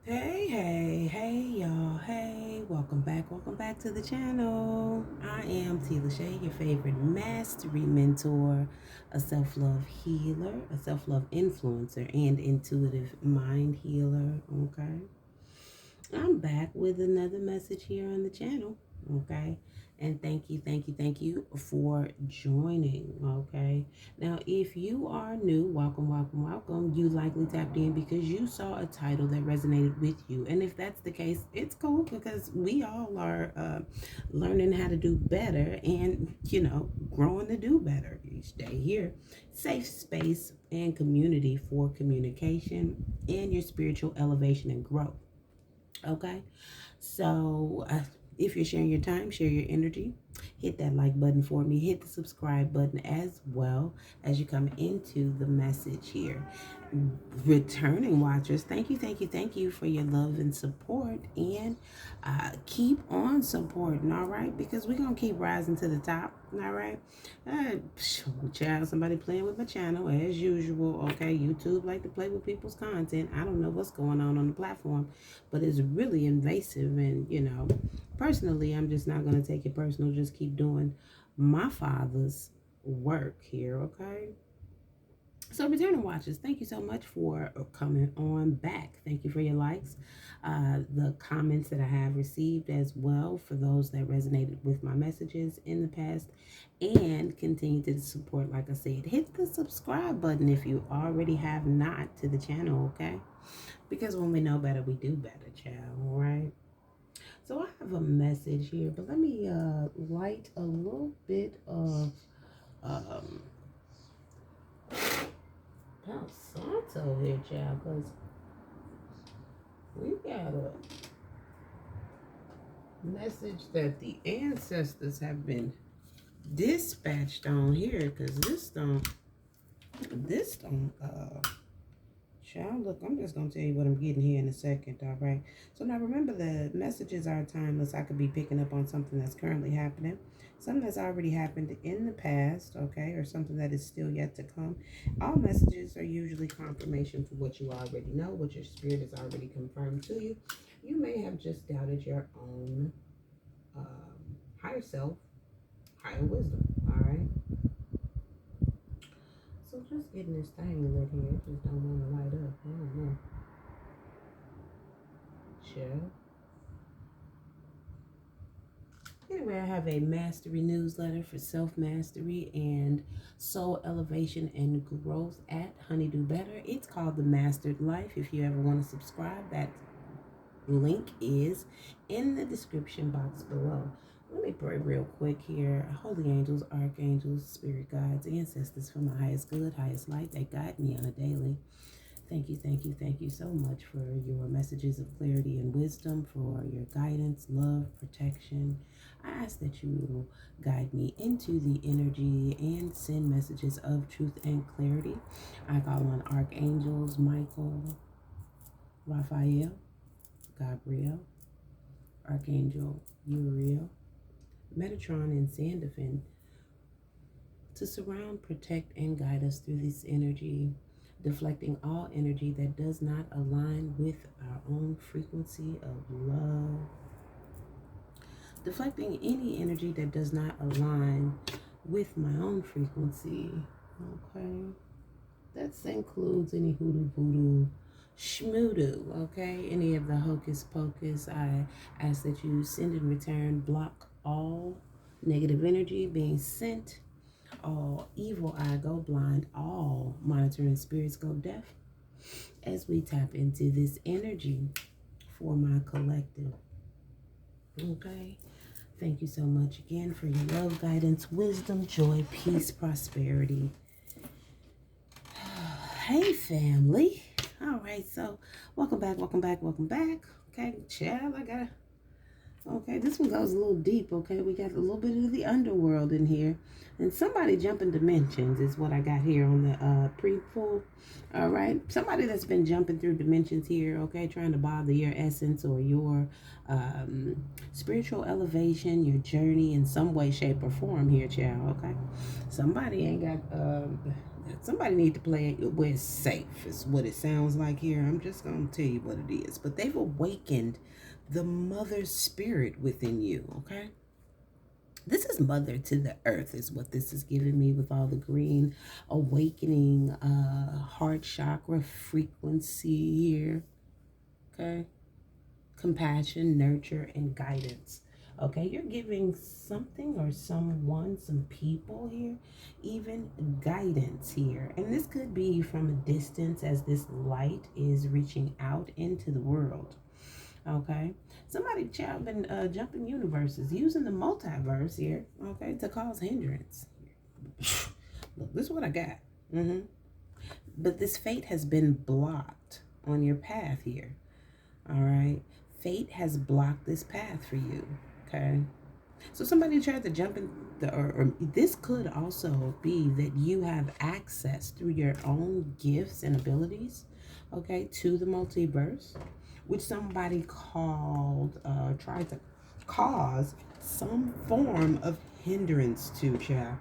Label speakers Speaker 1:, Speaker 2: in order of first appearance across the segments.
Speaker 1: Hey, y'all. Hey, welcome back to the channel. I am Lashe, your favorite mastery mentor, a self love healer, a self love influencer, and intuitive mind healer. Okay. I'm back with another message here on the channel. Okay. And thank you for joining. Okay. Now, if you are new, welcome. You likely tapped in because you saw a title that resonated with you. And if that's the case, it's cool because we all are learning how to do better and, growing to do better each day here. Safe space and community for communication and your spiritual elevation and growth. Okay. So, if you're sharing your time, share your energy, hit that like button for me, hit the subscribe button as well as you come into the message here. Returning watchers, thank you for your love and support, and keep on supporting, all right? Because we're gonna keep rising to the top, all right? Child, somebody playing with my channel as usual, okay? YouTube like to play with people's content. I don't know what's going on the platform, but it's really invasive, and personally, I'm just not gonna take it personal. Just keep doing my father's work here, okay? So, returning watchers, thank you so much for coming on back. Thank you for your likes, the comments that I have received as well for those that resonated with my messages in the past, and continue to support. Like I said, hit the subscribe button if you already have not to the channel, okay? Because when we know better, we do better, child, all right? So I have a message here, but let me light a little bit of um, Palo Santo here, child, because we got a message that the ancestors have been dispatched on here, because this don't, child, look, I'm just going to tell you what I'm getting here in a second, all right? So now remember, the messages are timeless. I could be picking up on something that's currently happening, something that's already happened in the past, okay, or something that is still yet to come. All messages are usually confirmation for what you already know, what your spirit has already confirmed to you. You may have just doubted your own higher self, higher wisdom, all right? So just getting this thing lit here, it just don't want to light up. I don't know. Sure. Anyway, I have a mastery newsletter for self mastery and soul elevation and growth at Honeydew Better. It's called The Mastered Life. If you ever want to subscribe, that link is in the description box below. Let me pray real quick here. Holy angels, archangels, spirit guides, ancestors for my highest good, highest light, they guide me on a daily. Thank you so much for your messages of clarity and wisdom, for your guidance, love, protection. I ask that you guide me into the energy and send messages of truth and clarity. I call on archangels Michael, Raphael, Gabriel, Archangel Uriel, Metatron, and Sandalphon to surround, protect, and guide us through this energy, deflecting all energy that does not align with our own frequency of love, deflecting any energy that does not align with my own frequency. Okay, that includes any hoodoo voodoo schmoodoo, okay, any of the hocus pocus. I ask that you send and return, block all negative energy being sent, all evil eye go blind, all monitoring spirits go deaf, as we tap into this energy for my collective. Okay. Thank you so much again for your love, guidance, wisdom, joy, peace, prosperity. Hey, family. All right. So, welcome back. Okay, child, okay, this one goes a little deep, okay? We got a little bit of the underworld in here. And somebody jumping dimensions is what I got here on the pre-pull. All right? Somebody that's been jumping through dimensions here, okay? Trying to bother your essence or your spiritual elevation, your journey in some way, shape, or form here, child, okay? Somebody ain't got Somebody need to play it where it's safe, is what it sounds like here. I'm just going to tell you what it is. But they've awakened the mother spirit within you, okay? This is mother to the earth is what this is giving me with all the green. Awakening heart chakra frequency here, okay? Compassion, nurture, and guidance. Okay, you're giving something or someone, some people here, even guidance here. And this could be from a distance as this light is reaching out into the world. Okay, somebody child been jumping universes, using the multiverse here, okay, to cause hindrance. Look, this is what I got. But this fate has been blocked on your path here. All right, fate has blocked this path for you. Okay, so somebody tried to jump in or this could also be that you have access through your own gifts and abilities, okay, to the multiverse, which somebody tried to cause some form of hindrance to, child.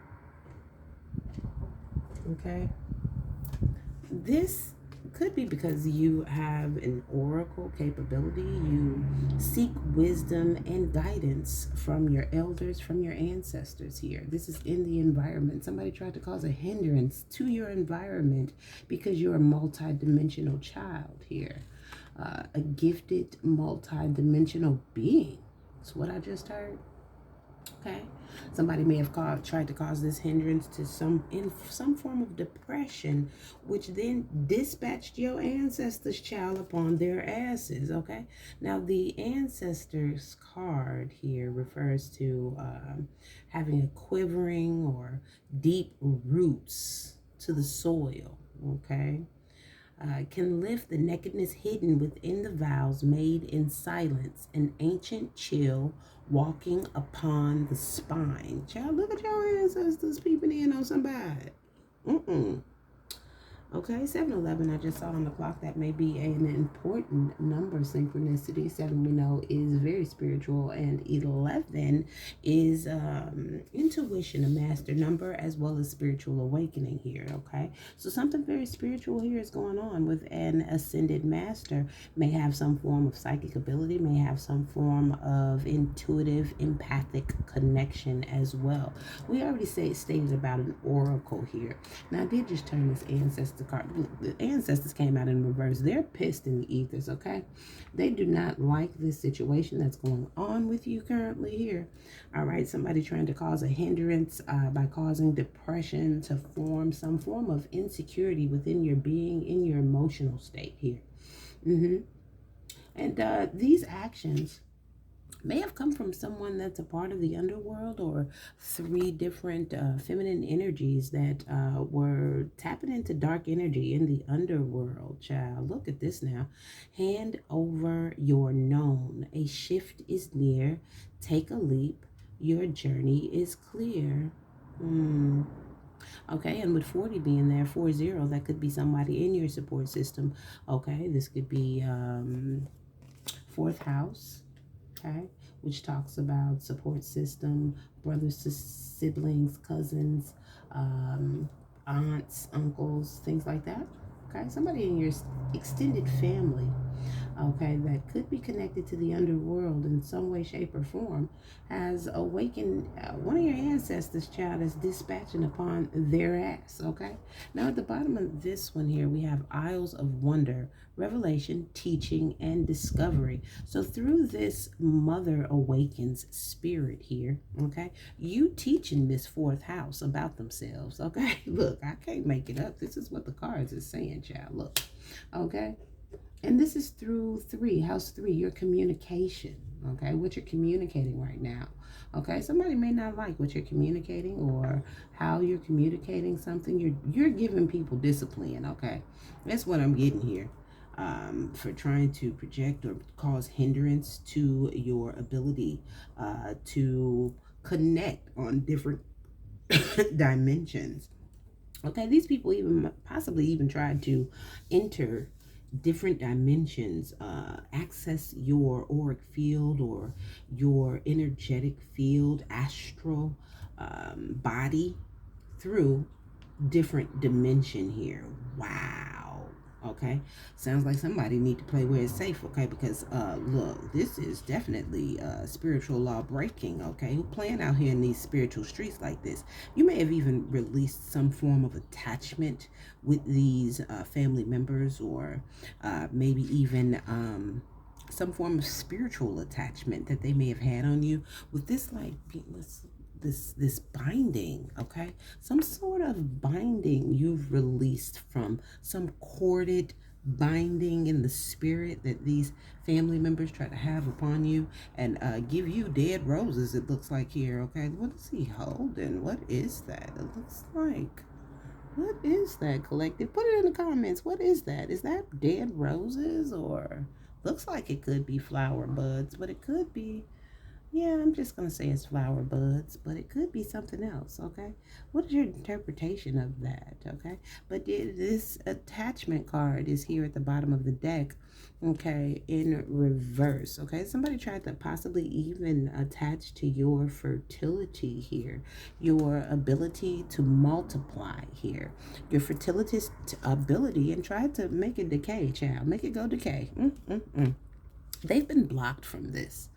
Speaker 1: Okay, this could be because you have an oracle capability. You seek wisdom and guidance from your elders, from your ancestors here. This is in the environment. Somebody tried to cause a hindrance to your environment because you're a multi-dimensional child here. A gifted multi-dimensional being. That's what I just heard. Okay, somebody may have tried to cause this hindrance to some form of depression, which then dispatched your ancestors, child, upon their asses. Okay, now the ancestors card here refers to having a quivering or deep roots to the soil. Okay, can lift the nakedness hidden within the vows made in silence, an ancient chill walking upon the spine. Child, look at your ancestors peeping in on somebody. Okay, 7-11, I just saw on the clock. That may be an important number synchronicity. 7 we know is very spiritual, and 11 is intuition, a master number, as well as spiritual awakening here, okay? So something very spiritual here is going on with an ascended master. May have some form of psychic ability, may have some form of intuitive, empathic connection as well. We already stated about an oracle here. Now, I did just turn this ancestor card. The ancestors came out in reverse. They're pissed in the ethers, okay? They do not like this situation that's going on with you currently here. All right, somebody trying to cause a hindrance by causing depression to form some form of insecurity within your being, in your emotional state here. And these actions may have come from someone that's a part of the underworld, or 3 different feminine energies that were tapping into dark energy in the underworld, child. Look at this now. Hand over your known. A shift is near. Take a leap. Your journey is clear. Okay, and with 40 being there, 40, that could be somebody in your support system. Okay, this could be 4th house. Okay, which talks about support system, brothers, siblings, cousins, aunts, uncles, things like that. Okay, somebody in your extended family, okay, that could be connected to the underworld in some way, shape, or form, has awakened one of your ancestors, child, is dispatching upon their ass. Okay, now at the bottom of this one here, we have Isles of Wonder, revelation, teaching, and discovery. So through this mother awakens spirit here, okay, you teaching this 4th house about themselves. Okay, look, I can't make it up. This is what the cards is saying, child. Look, okay, and this is through 3, house 3, your communication. Okay, what you're communicating right now. Okay, somebody may not like what you're communicating or how you're communicating something. You're giving people discipline. Okay, that's what I'm getting here. For trying to project or cause hindrance to your ability to connect on different dimensions. Okay, these people even possibly even tried to enter different dimensions, access your auric field or your energetic field, astral body through different dimension here. Wow. Okay, sounds like somebody need to play where it's safe. Okay, because look, this is definitely spiritual law breaking. Okay, who playing out here in these spiritual streets like this? You may have even released some form of attachment with these family members, or maybe even some form of spiritual attachment that they may have had on you with this, like, this binding. Okay, some sort of binding you've released from some corded binding in the spirit that these family members try to have upon you, and give you dead roses, it looks like here. Okay, what is he holding? What is that? It looks like, what is that, collective? Put it in the comments. What is that? Is that dead roses? Or looks like it could be flower buds, but it could be, yeah, I'm just going to say it's flower buds, but it could be something else. Okay, what is your interpretation of that? Okay, but this attachment card is here at the bottom of the deck. Okay, in reverse. Okay, somebody tried to possibly even attach to your fertility here, your ability to multiply here, your fertility ability, and tried to make it decay, child, make it go decay. They've been blocked from this.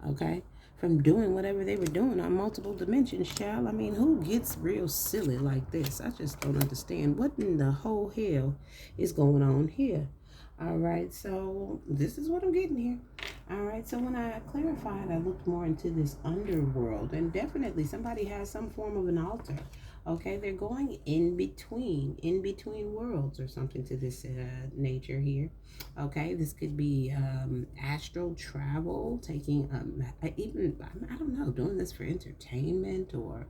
Speaker 1: Okay, from doing whatever they were doing on multiple dimensions, child. I mean, who gets real silly like this? I just don't understand. What in the whole hell is going on here? All right, so this is what I'm getting here. All right, so when I clarified, I looked more into this underworld, and definitely somebody has some form of an altar. Okay, they're going in between worlds or something to this nature here. Okay, this could be astral travel, taking even, I don't know, doing this for entertainment, or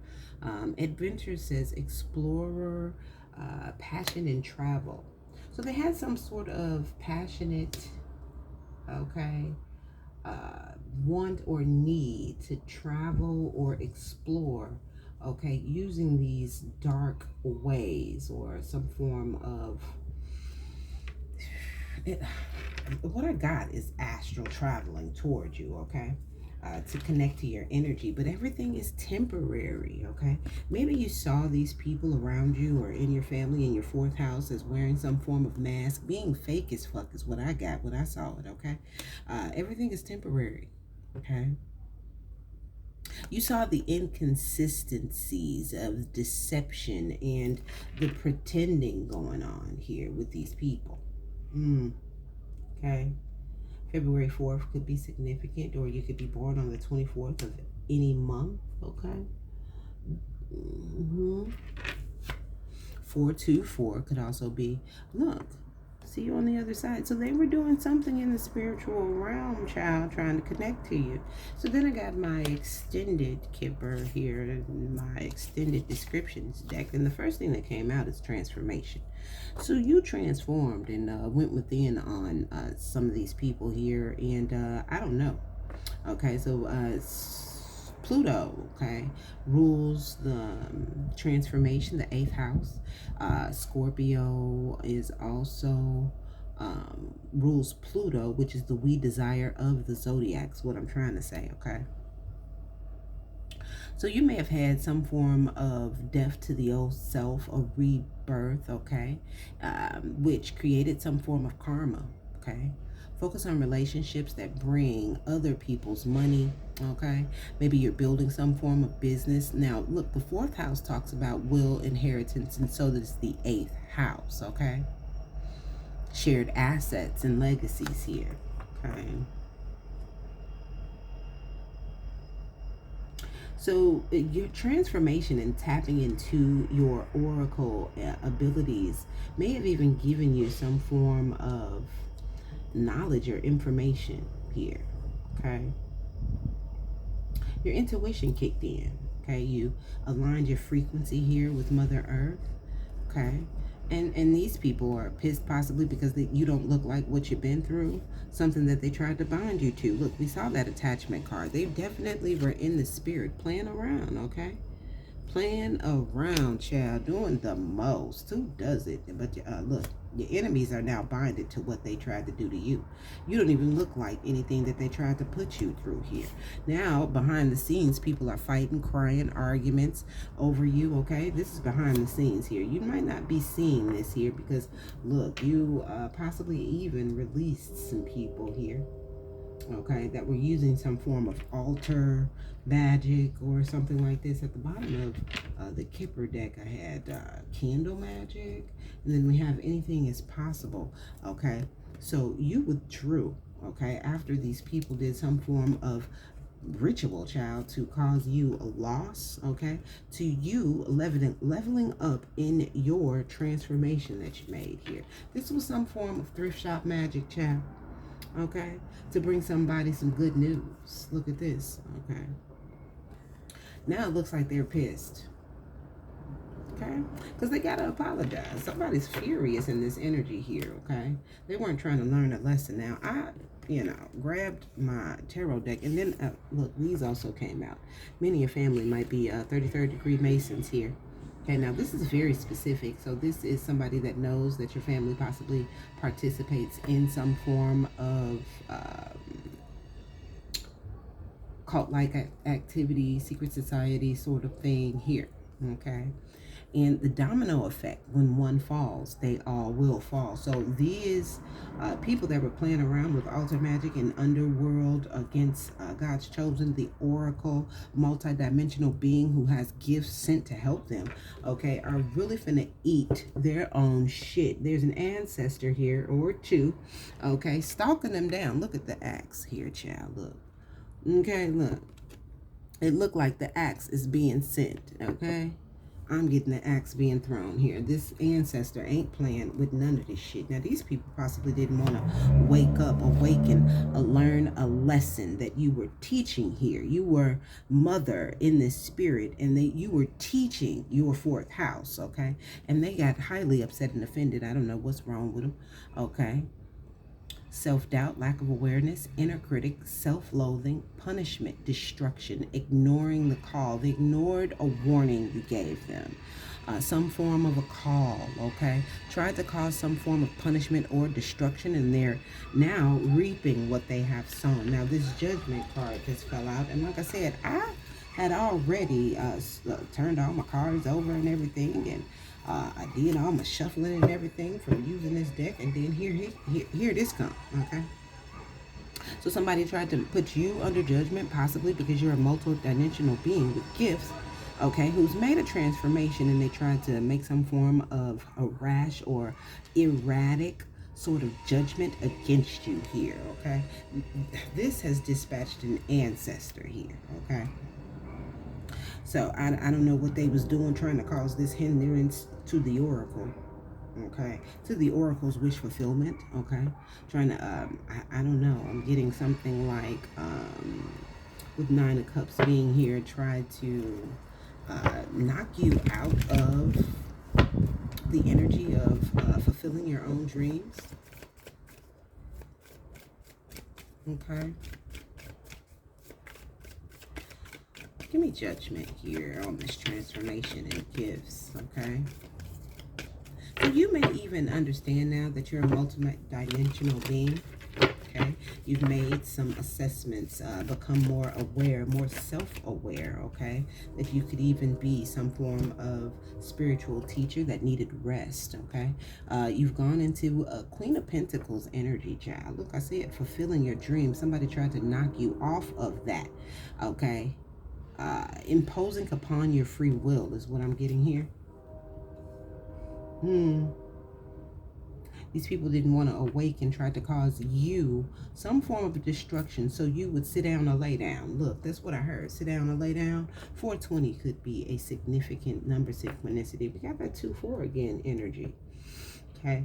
Speaker 1: adventure, says explorer, passion and travel. So they had some sort of passionate, okay, want or need to travel or explore, okay, using these dark ways, or some form of it. What I got is astral traveling towards you, okay, to connect to your energy, but everything is temporary. Okay, maybe you saw these people around you or in your family in your fourth house as wearing some form of mask, being fake as fuck is what I got when I saw it. Okay, everything is temporary. Okay, you saw the inconsistencies of deception and the pretending going on here with these people. Okay, February 4th could be significant, or you could be born on the 24th of any month. Okay, 424 could also be, look, see you on the other side. So they were doing something in the spiritual realm, child, trying to connect to you. So then I got my extended kipper here, my extended descriptions deck, and the first thing that came out is transformation. So you transformed and went within on some of these people here, and I don't know. Okay, so Pluto, okay, rules the transformation, the 8th house. Scorpio is also rules Pluto, which is the we desire of the zodiac, is what I'm trying to say. Okay, so you may have had some form of death to the old self, a rebirth, okay, which created some form of karma. Okay, focus on relationships that bring other people's money. Okay, maybe you're building some form of business. Now look, the 4th house talks about will, inheritance, and so does the 8th house. Okay, shared assets and legacies here. Okay, so your transformation and tapping into your oracle abilities may have even given you some form of knowledge or information here. Okay, your intuition kicked in. Okay, you aligned your frequency here with Mother Earth. Okay, and these people are pissed possibly because you don't look like what you've been through, something that they tried to bind you to. Look, we saw that attachment card. They definitely were in the spirit playing around. Okay, Playing around, child, doing the most. Who does it? But look, your enemies are now binded to what they tried to do to you. You don't even look like anything that they tried to put you through here. Now, behind the scenes, people are fighting, crying, arguments over you, okay? This is behind the scenes here. You might not be seeing this here because, look, you possibly even released some people here, okay, that were using some form of altar magic or something like this. At the bottom of the Kipper deck, I had candle magic, and then we have anything is possible, okay? So you withdrew, okay, after these people did some form of ritual, child, to cause you a loss, okay, to you leveling up in your transformation that you made here. This was some form of thrift shop magic, child, okay, to bring somebody some good news. Look at this, okay. Now it looks like they're pissed, okay, because they gotta apologize. Somebody's furious in this energy here, okay. They weren't trying to learn a lesson. Now I grabbed my tarot deck, and then look, these also came out. Many of your family might be 33rd degree Masons here. Okay, now this is very specific. So this is somebody that knows that your family possibly participates in some form of cult-like activity, secret society sort of thing here, okay? And the domino effect, when one falls, they all will fall. So these people that were playing around with altar magic and Underworld against God's chosen, the oracle, multi-dimensional being who has gifts sent to help them, okay, are really finna eat their own shit. There's an ancestor here, or two, okay, stalking them down. Look at the axe here, child, look. Okay, look. It looked like the axe is being sent, okay? I'm getting the axe being thrown here. This ancestor ain't playing with none of this shit. Now, these people possibly didn't want to wake up, awaken, learn a lesson that you were teaching here. You were mother in this spirit, and you were teaching your fourth house, okay? And they got highly upset and offended. I don't know what's wrong with them, okay? Self-doubt, lack of awareness, inner critic, self-loathing, punishment, destruction, ignoring the call. They ignored a warning you gave them. Some form of a call, okay? Tried to cause some form of punishment or destruction, and they're now reaping what they have sown. Now, this judgment card just fell out, and like I said, I had already turned all my cards over and everything, and I did all my shuffling and everything from using this deck, and then here this come, okay? So somebody tried to put you under judgment, possibly because you're a multi-dimensional being with gifts, okay, who's made a transformation, and they tried to make some form of a rash or erratic sort of judgment against you here, okay? This has dispatched an ancestor here, okay? So I don't know what they was doing, trying to cause this hindrance to the oracle, okay, to the oracle's wish fulfillment, okay, trying to I don't know, I'm getting something like with Nine of Cups being here, try to knock you out of the energy of fulfilling your own dreams, okay. Give me judgment here on this transformation and gifts, okay? So you may even understand now that you're a multi-dimensional being, okay? You've made some assessments, become more aware, more self-aware, okay? That you could even be some form of spiritual teacher that needed rest, okay? You've gone into a Queen of Pentacles energy, child. Look, I see it, fulfilling your dream. Somebody tried to knock you off of that, okay? Imposing upon your free will is what I'm getting here. These people didn't want to awaken, tried to cause you some form of destruction so you would sit down or lay down. Look, that's what I heard. Sit down or lay down. 420 could be a significant number synchronicity. We got that 2-4 again energy. Okay.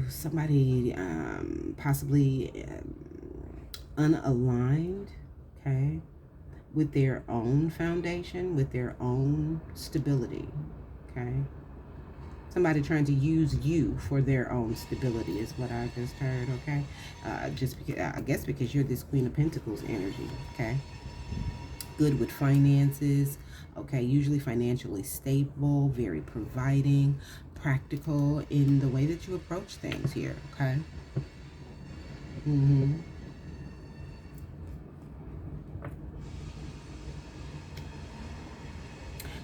Speaker 1: Somebody possibly unaligned. Okay. With their own foundation, with their own stability, okay? Somebody trying to use you for their own stability is what I just heard, okay? Just because, I guess because you're this Queen of Pentacles energy, okay? Good with finances, Okay, usually financially stable, very providing, practical in the way that you approach things here. Okay.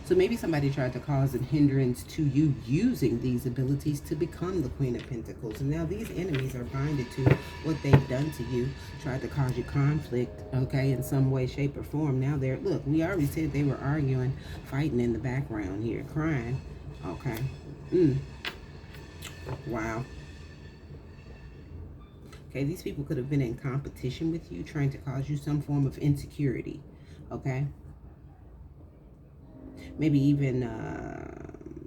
Speaker 1: So maybe somebody tried to cause a hindrance to you using these abilities to become the Queen of Pentacles. And now these enemies are binded to what they've done to you, tried to cause you conflict, okay, in some way, shape, or form. Now they're, look, we already said they were arguing, fighting in the background here, crying, okay. Wow. Okay, these people could have been in competition with you, trying to cause you some form of insecurity, okay? Maybe even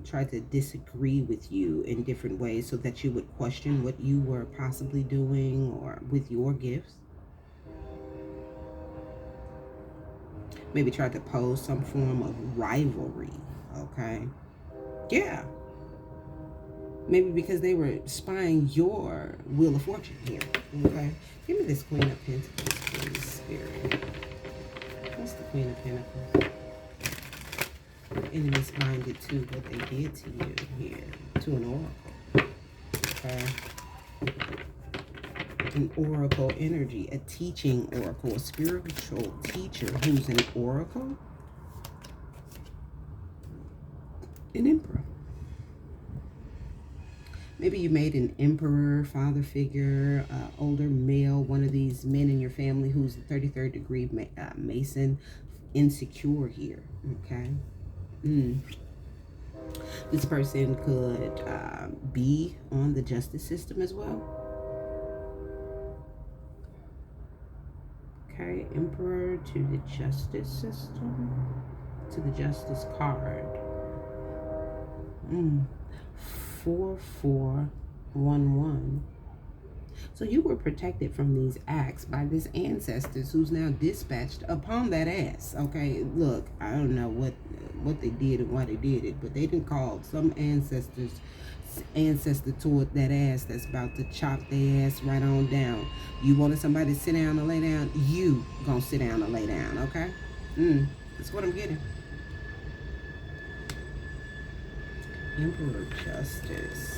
Speaker 1: try to disagree with you in different ways so that you would question what you were possibly doing or with your gifts. Maybe try to pose some form of rivalry, okay? Yeah. Maybe because they were spying your Wheel of Fortune here, okay? Give me this Queen of Pentacles, please, Spirit. What's the Queen of Pentacles? Enemies minded to what they did to you here, to an oracle, okay? An oracle energy, a teaching oracle, a spiritual teacher who's an oracle, an emperor. Maybe you made an emperor, father figure, older male, one of these men in your family who's a 33rd degree Mason, insecure here, okay? This person could be on the justice system as well. Okay, Emperor to the justice system, to the justice card. 4411. So you were protected from these acts by this ancestors who's now dispatched upon that ass. Okay, look, I don't know what they did and why they did it, but they didn't call some ancestor toward that ass that's about to chop their ass right on down. You wanted somebody to sit down and lay down, you gonna sit down and lay down, okay? That's what I'm getting. Emperor Justice.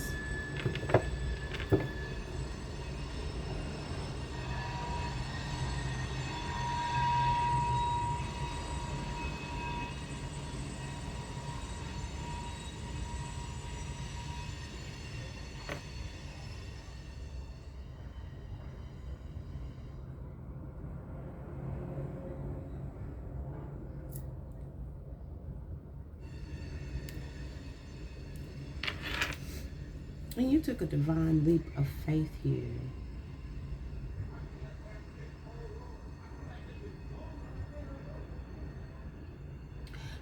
Speaker 1: And you took a divine leap of faith here.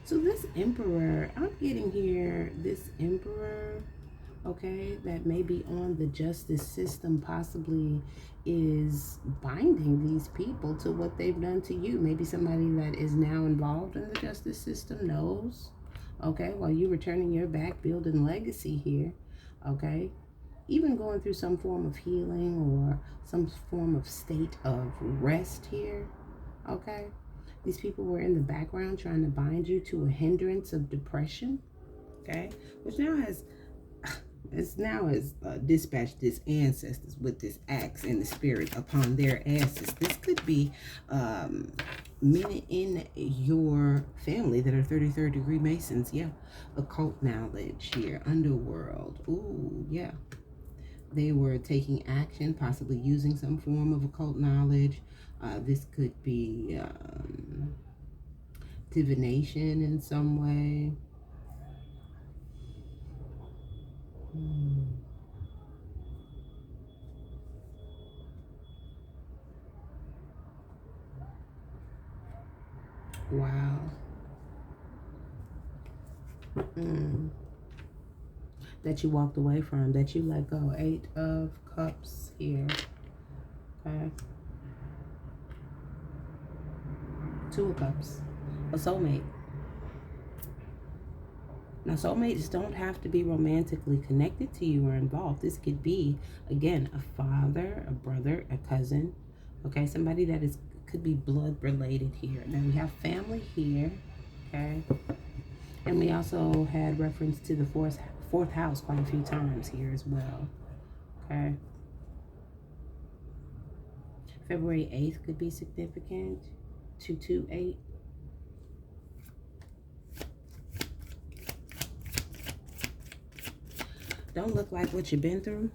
Speaker 1: So this emperor, I'm getting here, this emperor, okay, that may be on the justice system possibly is binding these people to what they've done to you. Maybe somebody that is now involved in the justice system knows, okay, while you were turning your back, building legacy here, okay, even going through some form of healing or some form of state of rest here, okay. These people were in the background trying to bind you to a hindrance of depression, okay, which now has dispatched this ancestors with this axe in the spirit upon their asses. This could be men in your family that are 33rd degree Masons. Yeah, occult knowledge here, underworld. Ooh, yeah. They were taking action, possibly using some form of occult knowledge. This could be divination in some way. Wow. That you walked away from, that you let go. 8 of Cups here. Okay. 2 of Cups. A soulmate. Now, soulmates don't have to be romantically connected to you or involved. This could be, again, a father, a brother, a cousin. Okay, somebody that could be blood related here. Now, we have family here. Okay. And we also had reference to the fourth house quite a few times here as well. Okay. February 8th could be significant. 228. Don't look like what you've been through.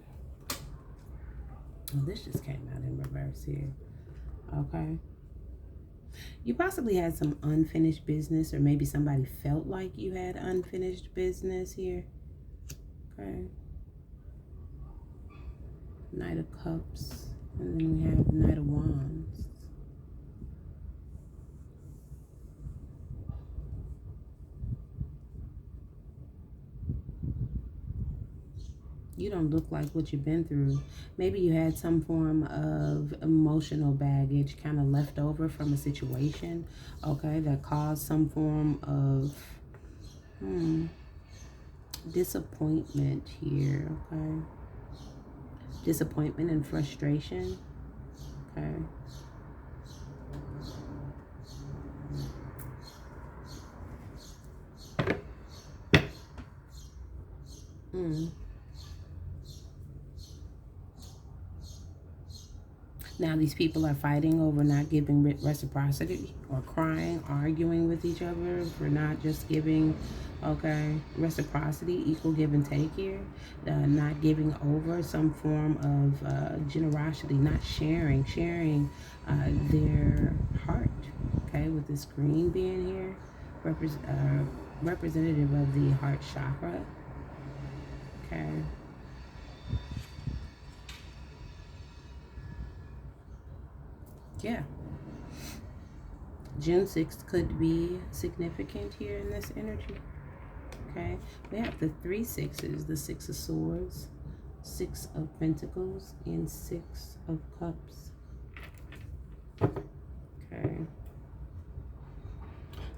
Speaker 1: Oh, this just came out in reverse here. Okay. You possibly had some unfinished business, or maybe somebody felt like you had unfinished business here. Okay. Knight of Cups. And then we have Knight of Wands. You don't look like what you've been through. Maybe you had some form of emotional baggage kind of left over from a situation, okay, that caused some form of disappointment here, okay? Disappointment and frustration, okay? Now these people are fighting over not giving reciprocity, or crying, arguing with each other for not just giving, okay, reciprocity, equal give and take here. Not giving over some form of generosity, not sharing their heart, okay, with this green being here, representative of the heart chakra, okay. Yeah. June 6th could be significant here in this energy. Okay. We have the 3 6s, the 6 of Swords, 6 of Pentacles, and 6 of Cups. Okay.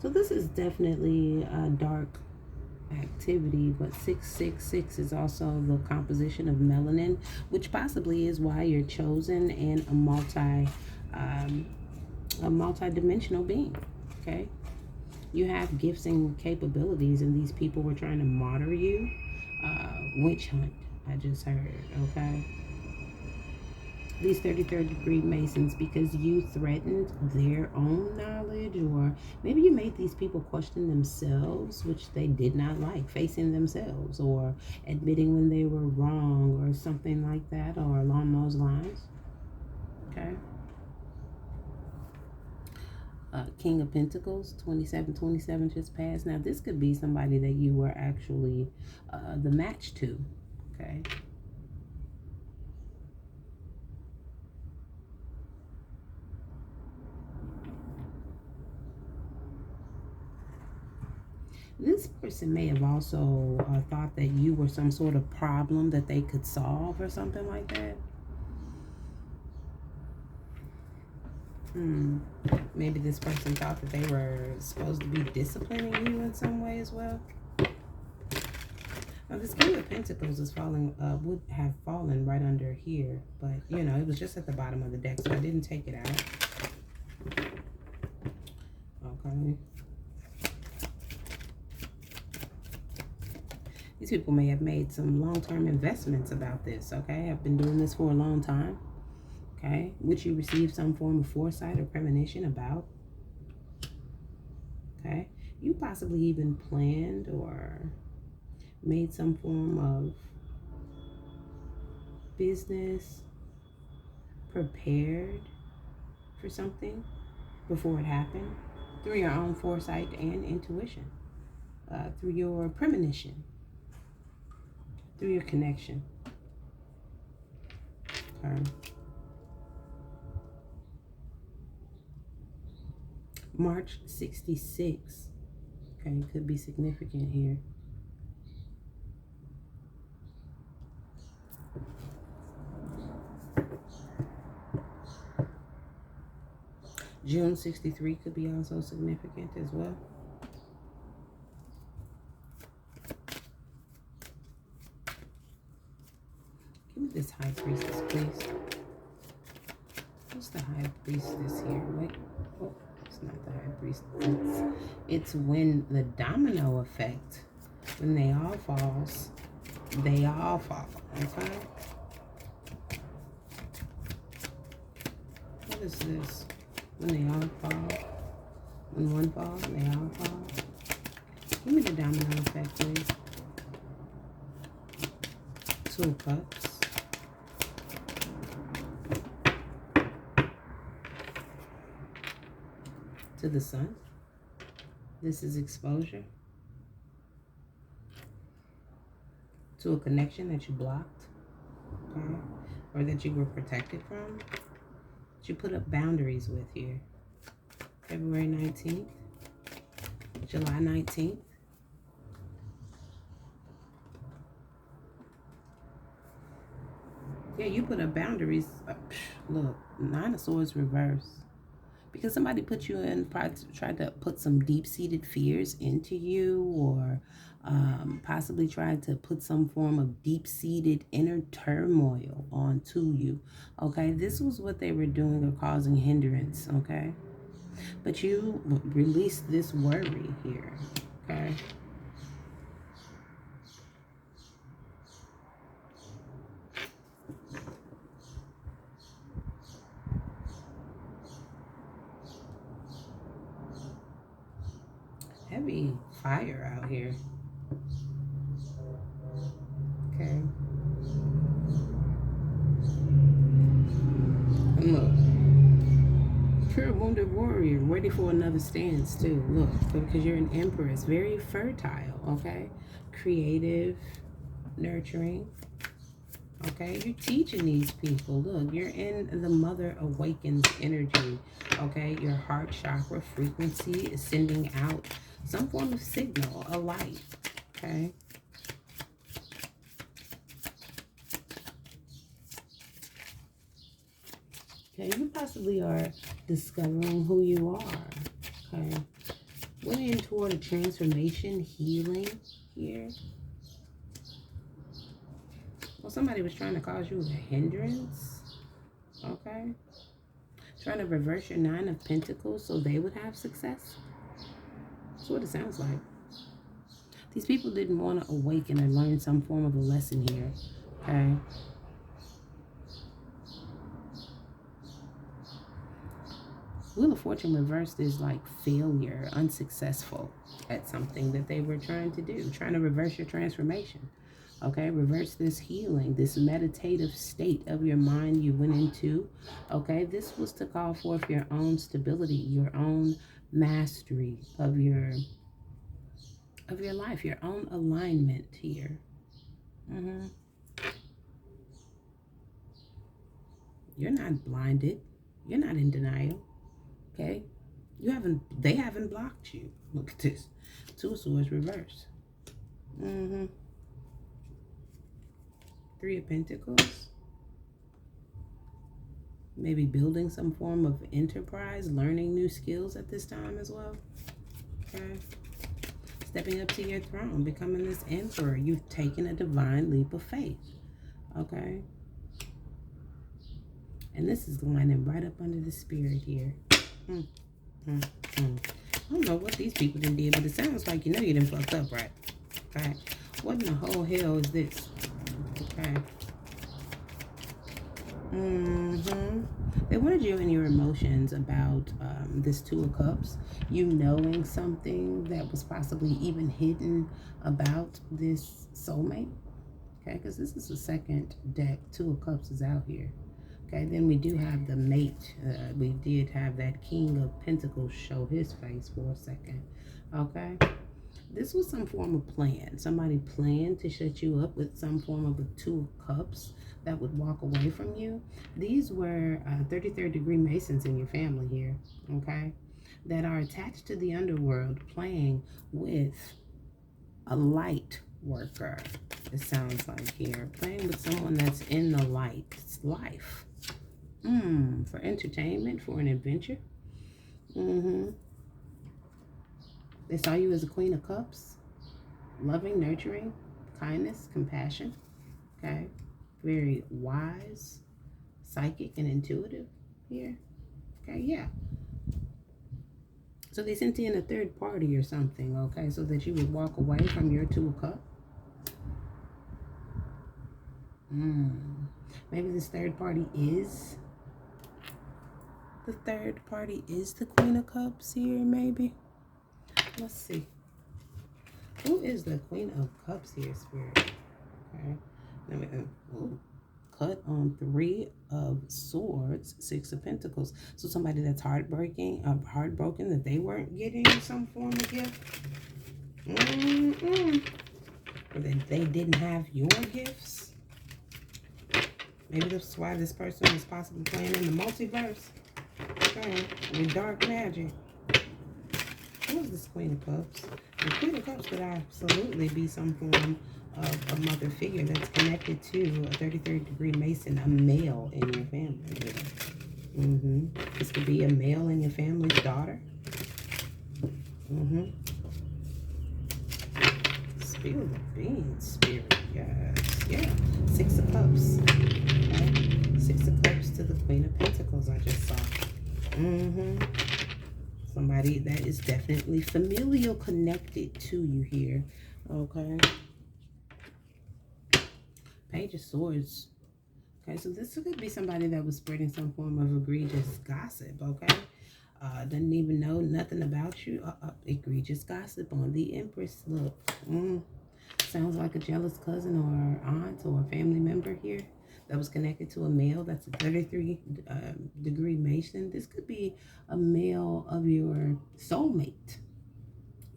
Speaker 1: So this is definitely a dark activity, but 666 is also the composition of melanin, which possibly is why you're chosen and a multi-dimensional being. Okay, you have gifts and capabilities, and these people were trying to martyr you. Witch hunt, I just heard. Okay, these 33rd degree Masons, because you threatened their own knowledge, or maybe you made these people question themselves, which they did not like, facing themselves or admitting when they were wrong or something like that, or along those lines. Okay. King of Pentacles, 27 just passed. Now this could be somebody that you were actually the match to. Okay. This person may have also thought that you were some sort of problem that they could solve or something like that. Maybe this person thought that they were supposed to be disciplining you in some way as well. Now this King of Pentacles is falling, would have fallen right under here, but you know, it was just at the bottom of the deck, so I didn't take it out. Okay. These people may have made some long-term investments about this, okay? I've been doing this for a long time, okay? Which you received some form of foresight or premonition about, okay? You possibly even planned or made some form of business, prepared for something before it happened through your own foresight and intuition, through your premonition, through your connection. Okay. March 66. Okay, could be significant here. June 63 could be also significant as well. Give me this High Priestess, please. What's the High Priestess here? Wait. Oh, It's not the high priest. It's when the domino effect, when they all falls, they all fall. Okay? What is this? When they all fall? When one falls, they all fall? Give me the domino effect, please. 2 of Cups. To the Sun. This is exposure. To a connection that you blocked. Okay? Or that you were protected from. That you put up boundaries with here. February 19th. July 19th. Yeah, you put up boundaries. Look, 9 of Swords reverse. Because somebody put you in, tried to put some deep-seated fears into you, or possibly tried to put some form of deep-seated inner turmoil onto you. Okay, this was what they were doing or causing hindrance. Okay, but you released this worry here. Okay. Heavy fire out here. Okay. And look, pure wounded warrior, ready for another stance too. Look, because you're an empress, very fertile. Okay, creative, nurturing. Okay, you're teaching these people. Look, you're in the Mother Awakens energy. Okay, your heart chakra frequency is sending out some form of signal, a light. Okay. Okay, you possibly are discovering who you are. Okay. Went in toward a transformation, healing here. Well, somebody was trying to cause you a hindrance. Okay. Trying to reverse your 9 of Pentacles so they would have success. That's what it sounds like. These people didn't want to awaken or learn some form of a lesson here. Okay. Wheel of Fortune reversed is like failure, unsuccessful at something that they were trying to do. Trying to reverse your transformation. Okay, reverse this healing, this meditative state of your mind you went into. Okay, this was to call forth your own stability, your own mastery of your life, your own alignment here. You're not blinded. You're not in denial. Okay, they haven't blocked you. Look at this. 2 of Swords reversed. 3 of Pentacles. Maybe building some form of enterprise, learning new skills at this time as well. Okay. Stepping up to your throne, becoming this emperor. You've taken a divine leap of faith. Okay. And this is lining right up under the spirit here. I don't know what these people done did, but it sounds like you know you done fucked up, right? Okay. What in the whole hell is this? Okay. They wanted you and your emotions about this 2 of Cups. You knowing something that was possibly even hidden about this soulmate. Okay, because this is the second deck. 2 of Cups is out here. Okay, then we do have the mate. We did have that King of Pentacles show his face for a second. Okay. This was some form of plan. Somebody planned to shut you up with some form of a 2 of Cups that would walk away from you. These were 33rd degree Masons in your family here, okay, that are attached to the underworld, playing with a light worker, it sounds like here. Playing with someone that's in the light. It's life. For entertainment, for an adventure. They saw you as a Queen of Cups. Loving, nurturing, kindness, compassion. Okay. Very wise, psychic, and intuitive here. Okay, yeah. So they sent in a third party or something, okay, so that you would walk away from your Two of Cups. Maybe this third party is the Queen of Cups here, maybe. Let's see. Who is the Queen of Cups here, Spirit? Okay. Let me, cut on 3 of Swords, 6 of Pentacles. So somebody that's heartbroken that they weren't getting some form of gift. Or that they didn't have your gifts. Maybe that's why this person was possibly playing in the multiverse. Okay. With dark magic. Who is this Queen of Cups? The Queen of Cups could absolutely be some form of a mother figure that's connected to a 33rd degree Mason, a male in your family. This could be a male in your family's daughter. Spill the beans, Spirit. Yes. Yeah. 6 of Cups. Okay. 6 of Cups to the Queen of Pentacles I just saw. Somebody that is definitely familial connected to you here. Okay. Page of Swords. Okay, so this could be somebody that was spreading some form of egregious gossip, okay? Doesn't even know nothing about you. Egregious gossip on the Empress. Look. Sounds like a jealous cousin or aunt or family member here that was connected to a male that's a 33 degree Mason. This could be a male of your soulmate.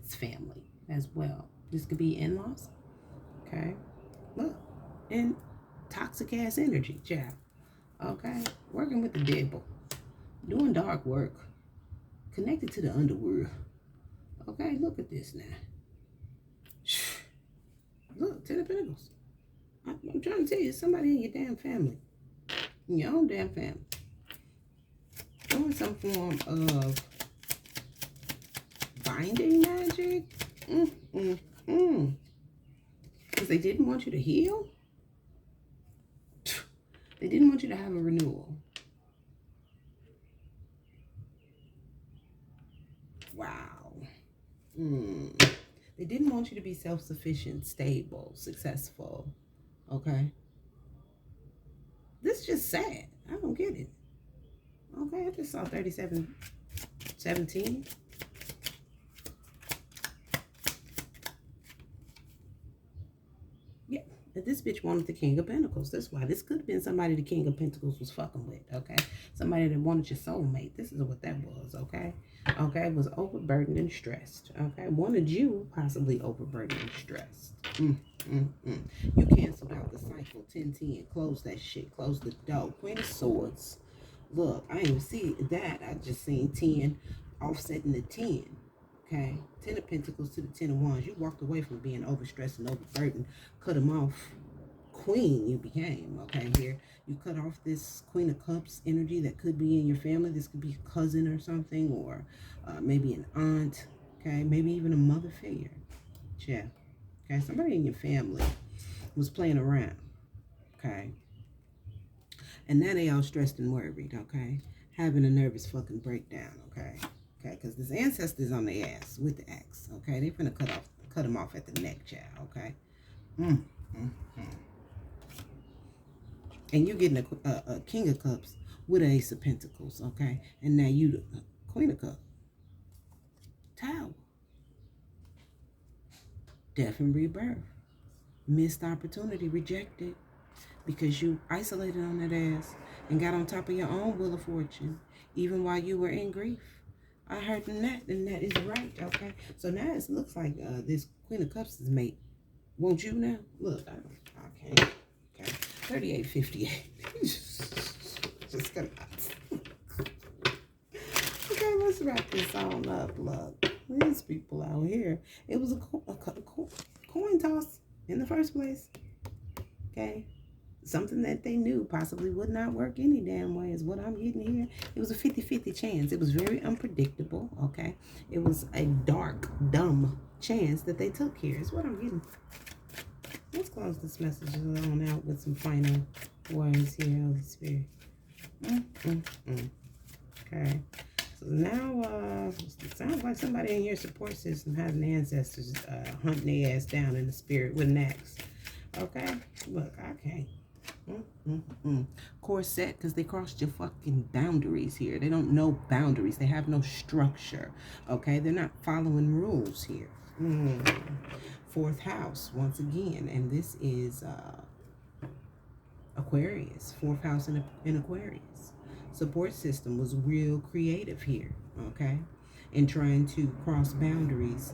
Speaker 1: It's family as well. This could be in-laws. Okay. Look. And toxic ass energy, child. Okay. Working with the devil. Doing dark work. Connected to the underworld. Okay. Look at this now. Look. 10 of Pentacles. I'm trying to tell you, somebody in your damn family. In your own damn family. Doing some form of binding magic. Because they didn't want you to heal. They didn't want you to have a renewal. Wow. They didn't want you to be self-sufficient, stable, successful. Okay. This is just sad. I don't get it. Okay, I just saw 3717. Yeah, this bitch wanted the King of Pentacles. That's why. This could have been somebody the King of Pentacles was fucking with, okay? Somebody that wanted your soulmate. This is what that was, okay? Okay, was overburdened and stressed, okay? Wanted you possibly overburdened and stressed. You canceled out the cycle 10-10. Close that shit. Close the door. Queen of Swords. Look, I didn't even see that. I just seen 10 offsetting the 10. Okay. 10 of Pentacles to the 10 of Wands. You walked away from being overstressed and overburdened. Cut them off. Queen you became. Okay, here. You cut off this Queen of Cups energy that could be in your family. This could be a cousin or something. Or maybe an aunt. Okay. Maybe even a mother figure. Yeah. Okay. Somebody in your family was playing around. Okay. And now they all stressed and worried, okay? Having a nervous fucking breakdown, okay? Okay, because this ancestor's on their ass with the axe, okay? They finna cut them off at the neck, child, okay? And you're getting a King of Cups with an Ace of Pentacles, okay? And now you the Queen of Cups. Tower. Death and rebirth. Missed opportunity, rejected. Because you isolated on that ass and got on top of your own wheel of fortune, even while you were in grief. I heard that, and that is right, okay? So now it looks like this Queen of Cups is mate. Won't you now? Look, I can't. Okay, 3858. Just come out. Okay, let's wrap this on up. Look, these people out here. It was a coin toss in the first place. Okay. Something that they knew possibly would not work any damn way is what I'm getting here. It was a 50-50 chance. It was very unpredictable, okay? It was a dark, dumb chance that they took here is what I'm getting. Let's close this message on out with some final words here, Holy Spirit. Okay. So now, it sounds like somebody in your support system has an ancestors hunting their ass down in the spirit with an axe. Okay? Look, I can't. Corset, because they crossed your fucking boundaries here. They don't know boundaries. They have no structure. Okay? They're not following rules here. Fourth house, once again. And this is Aquarius. Fourth house in Aquarius. Support system was real creative here, okay? In trying to cross boundaries.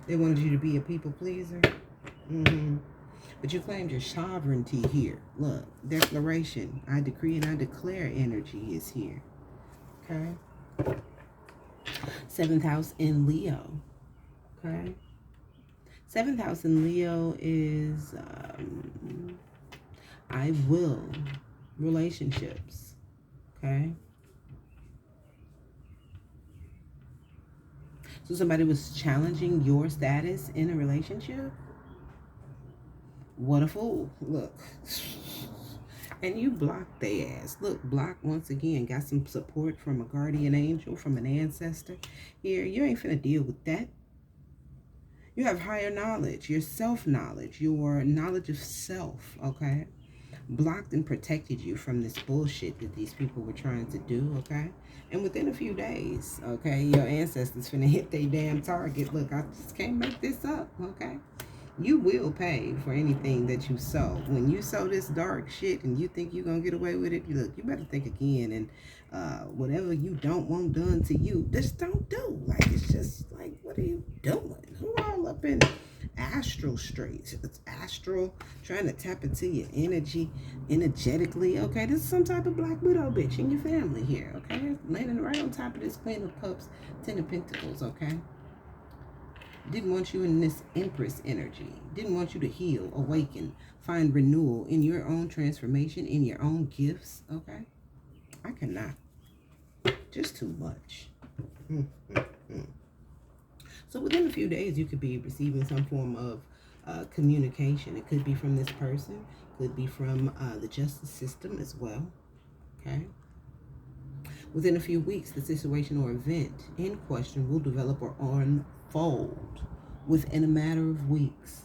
Speaker 1: They wanted you to be a people pleaser. But you claimed your sovereignty here. Look, declaration. I decree and I declare energy is here. Okay? Seventh house in Leo. Okay? Seventh house in Leo is I will relationships. Okay? So somebody was challenging your status in a relationship? What a fool. Look. And you blocked their ass. Look, blocked once again. Got some support from a guardian angel, from an ancestor. Here, you ain't finna deal with that. You have higher knowledge, your self-knowledge, your knowledge of self, okay? Blocked and protected you from this bullshit that these people were trying to do, okay? And within a few days, okay, your ancestors finna hit their damn target. Look, I just can't make this up, okay? You will pay for anything that you sow. When you sow this dark shit and you think you're gonna get away with it, look, you better think again. And whatever you don't want done to you, just don't do. Like, it's just like, what are you doing? Who all up in astral streets? It's astral, trying to tap into your energy energetically. Okay, this is some type of Black Widow bitch in your family here. Okay, landing right on top of this Queen of Cups, Ten of Pentacles. Okay. Didn't want you in this Empress energy. Didn't want you to heal, awaken, find renewal in your own transformation, in your own gifts. Okay? I cannot. Just too much. So within a few days, you could be receiving some form of communication. It could be from this person. Could be from the justice system as well. Okay? Within a few weeks, the situation or event in question will develop or unfold within a matter of weeks.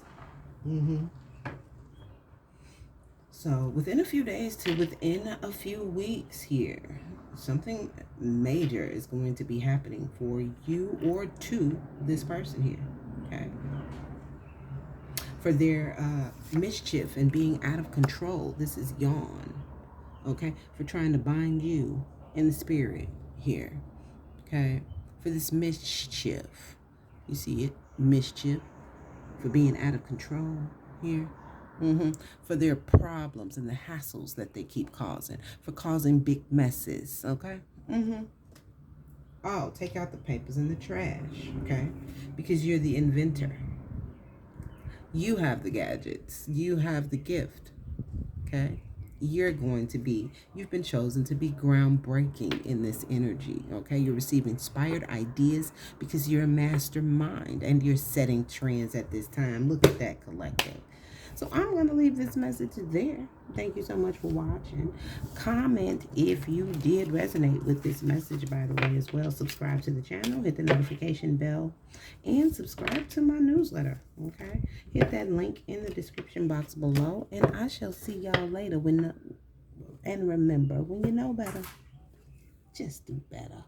Speaker 1: So within a few days to within a few weeks here, something major is going to be happening for you or to this person here. Okay? For their mischief and being out of control, this is yawn. Okay? For trying to bind you in the spirit here. Okay? For this mischief. You see it? Mischief. For being out of control here. For their problems and the hassles that they keep causing. For causing big messes. Okay? Oh, take out the papers in the trash. Okay? Because you're the inventor. You have the gadgets. You have the gift. Okay? You've been chosen to be groundbreaking in this energy, okay? You're receiving inspired ideas because you're a mastermind and you're setting trends at this time. Look at that, collective. So I'm going to leave this message there. Thank you so much for watching. Comment if you did resonate with this message, by the way, as well. Subscribe to the channel, hit the notification bell, and subscribe to my newsletter, okay? Hit that link in the description box below, and I shall see y'all later. And remember, when you know better, just do better.